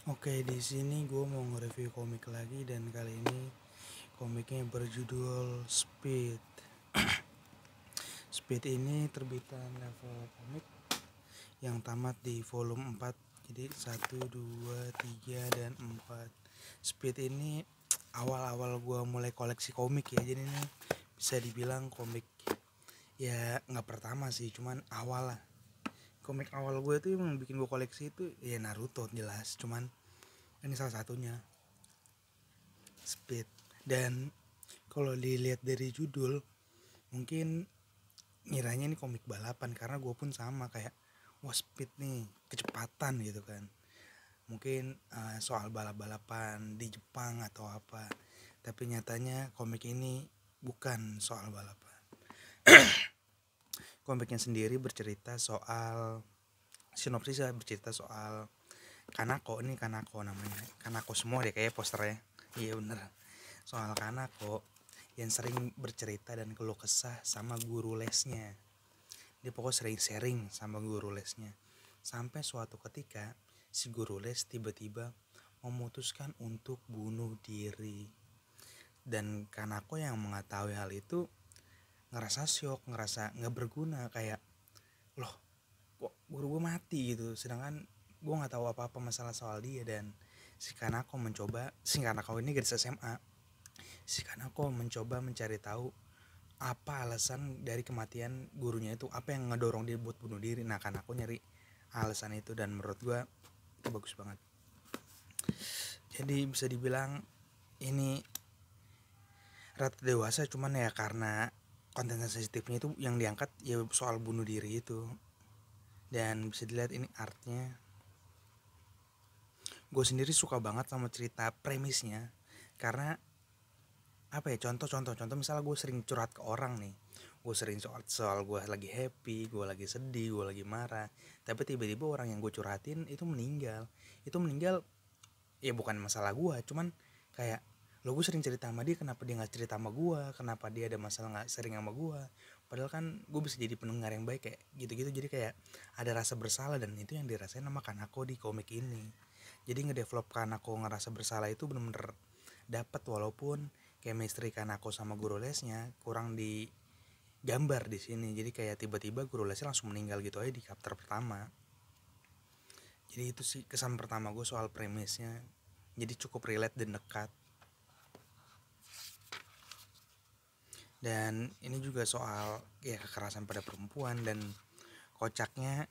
Oke, di sini gue mau nge-review komik lagi dan kali ini komiknya berjudul Speed. Speed ini terbitan Level Komik yang tamat di volume 4. Jadi 1, 2, 3, dan 4. Speed ini awal-awal gue mulai koleksi komik ya. Jadi ini bisa dibilang komik ya nggak pertama sih, cuman awal lah. Komik awal gue tuh yang bikin gue koleksi itu ya Naruto jelas, cuman ini salah satunya. Speed. Dan kalau dilihat dari judul mungkin ngiranya ini komik balapan, karena gue pun sama kayak wah speed nih kecepatan gitu kan, mungkin soal balap-balapan di Jepang atau apa, tapi nyatanya komik ini bukan soal balapan. Komiknya sendiri bercerita soal sinopsisnya, bercerita soal Kanako. Ini Kanako namanya, Kanako semua deh kayak posternya. Iya bener, soal Kanako yang sering bercerita dan keluh kesah sama guru lesnya. Dia pokoknya sering sharing sama guru lesnya. Sampai suatu ketika si guru les tiba-tiba memutuskan untuk bunuh diri. Dan Kanako yang mengetahui hal itu ngerasa syok, ngerasa gak berguna, kayak loh kok guru gue mati gitu, sedangkan gue gak tahu apa-apa masalah soal dia. Dan si Kanako ini gadis SMA. Si Kanako mencoba mencari tahu apa alasan dari kematian gurunya itu, apa yang ngedorong dia buat bunuh diri. Nah kan aku nyari alasan itu, dan menurut gue itu bagus banget. Jadi bisa dibilang ini rata dewasa, cuman ya karena konten sensitifnya itu yang diangkat ya soal bunuh diri itu. Dan bisa dilihat ini artnya, gue sendiri suka banget sama cerita premisnya. Karena apa ya, contoh misalnya gue sering curhat ke orang nih, gue sering soal gue lagi happy, gue lagi sedih, gue lagi marah, tapi tiba-tiba orang yang gue curhatin itu meninggal. Ya bukan masalah gue, cuman kayak lo gue sering cerita sama dia, kenapa dia nggak cerita sama gue, kenapa dia ada masalah nggak sering sama gue, padahal kan gue bisa jadi pendengar yang baik kayak gitu-gitu. Jadi kayak ada rasa bersalah, dan itu yang dirasain sama Kanako di komik ini. Jadi ngedevelop Kanako ngerasa bersalah itu bener-bener dapat, walaupun chemistry Kanako sama guru lesnya kurang digambar di sini. Jadi kayak tiba-tiba guru lesnya langsung meninggal gitu aja di chapter pertama. Jadi itu sih kesan pertama gue soal premisnya. Jadi cukup relate dan dekat. Dan ini juga soal ya kekerasan pada perempuan. Dan kocaknya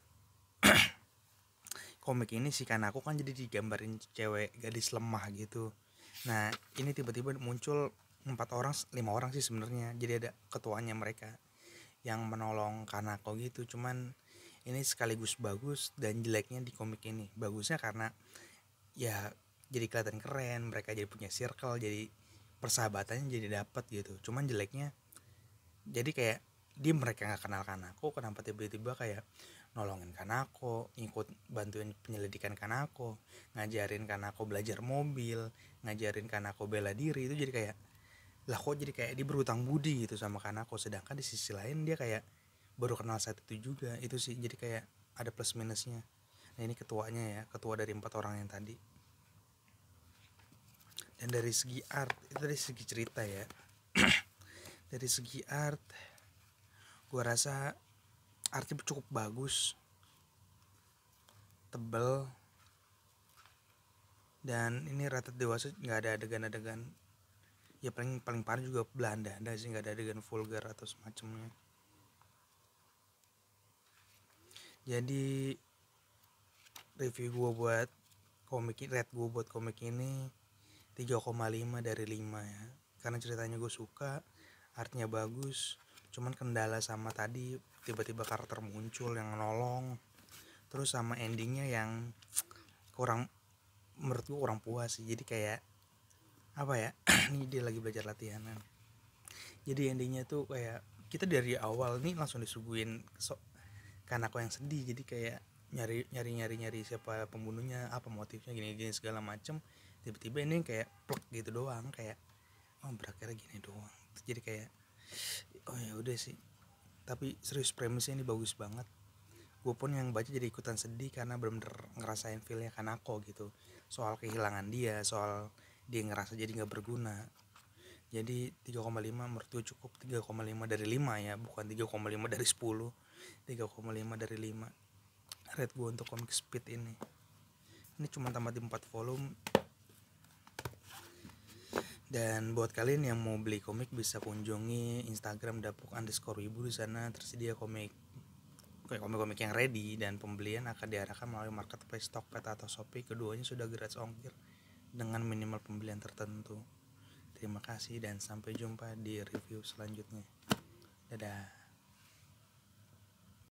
komik ini si Kanako kan jadi digambarin cewek gadis lemah gitu. Nah ini tiba-tiba muncul 5 orang sih sebenarnya. Jadi ada ketuanya mereka yang menolong Kanako gitu. Cuman ini sekaligus bagus dan jeleknya di komik ini. Bagusnya karena ya jadi kelihatan keren, mereka jadi punya circle, jadi persahabatannya jadi dapat gitu. Cuman jeleknya jadi kayak mereka nggak kenal Kanako, kenapa tiba-tiba kayak nolongin Kanako, ikut bantuin penyelidikan Kanako, ngajarin Kanako belajar mobil, ngajarin Kanako bela diri. Itu jadi kayak lah kok jadi kayak dia berhutang budi gitu sama Kanako, sedangkan di sisi lain dia kayak baru kenal saat itu juga. Itu sih jadi kayak ada plus minusnya. Nah ini ketuanya ya, ketua dari 4 orang yang tadi. Dan dari segi art, itu dari segi cerita ya. Dari segi art gue rasa artnya cukup bagus, tebel, dan ini rata dewasa, nggak ada adegan-adegan ya paling parah juga Belanda ada sih, nggak ada adegan vulgar atau semacamnya. Jadi review gue buat rate gue buat komik ini 3,5 dari 5 ya, karena ceritanya gue suka, artnya bagus. Cuman kendala sama tadi tiba-tiba karakter muncul yang nolong, terus sama endingnya yang kurang, menurut gue kurang puas sih. Jadi kayak apa ya ini dia lagi belajar latihanan, jadi endingnya tuh kayak kita dari awal nih langsung disuguhin Kanako yang sedih. Jadi kayak nyari siapa pembunuhnya, apa motifnya, gini segala macem. Tiba-tiba ini kayak plek gitu doang, kayak oh berakhirnya gini doang. Jadi kayak oh ya udah sih, tapi serius premisnya ini bagus banget. gue pun yang baca jadi ikutan sedih karena bener-bener ngerasain feelnya Kanako gitu, soal kehilangan dia, soal dia ngerasa jadi nggak berguna. Jadi 3,5 menurut gue cukup. 3,5 dari 5 ya, bukan 3,5 dari 10. 3,5 dari 5 rate gue untuk Comic Speed ini. Ini cuma tamat di 4 volume. Dan buat kalian yang mau beli komik bisa kunjungi Instagram @dapuk_wibu. Di sana tersedia komik-komik yang ready, dan pembelian akan diarahkan melalui marketplace Tokped atau Shopee. Keduanya sudah gratis ongkir dengan minimal pembelian tertentu. Terima kasih dan sampai jumpa di review selanjutnya. Dadah.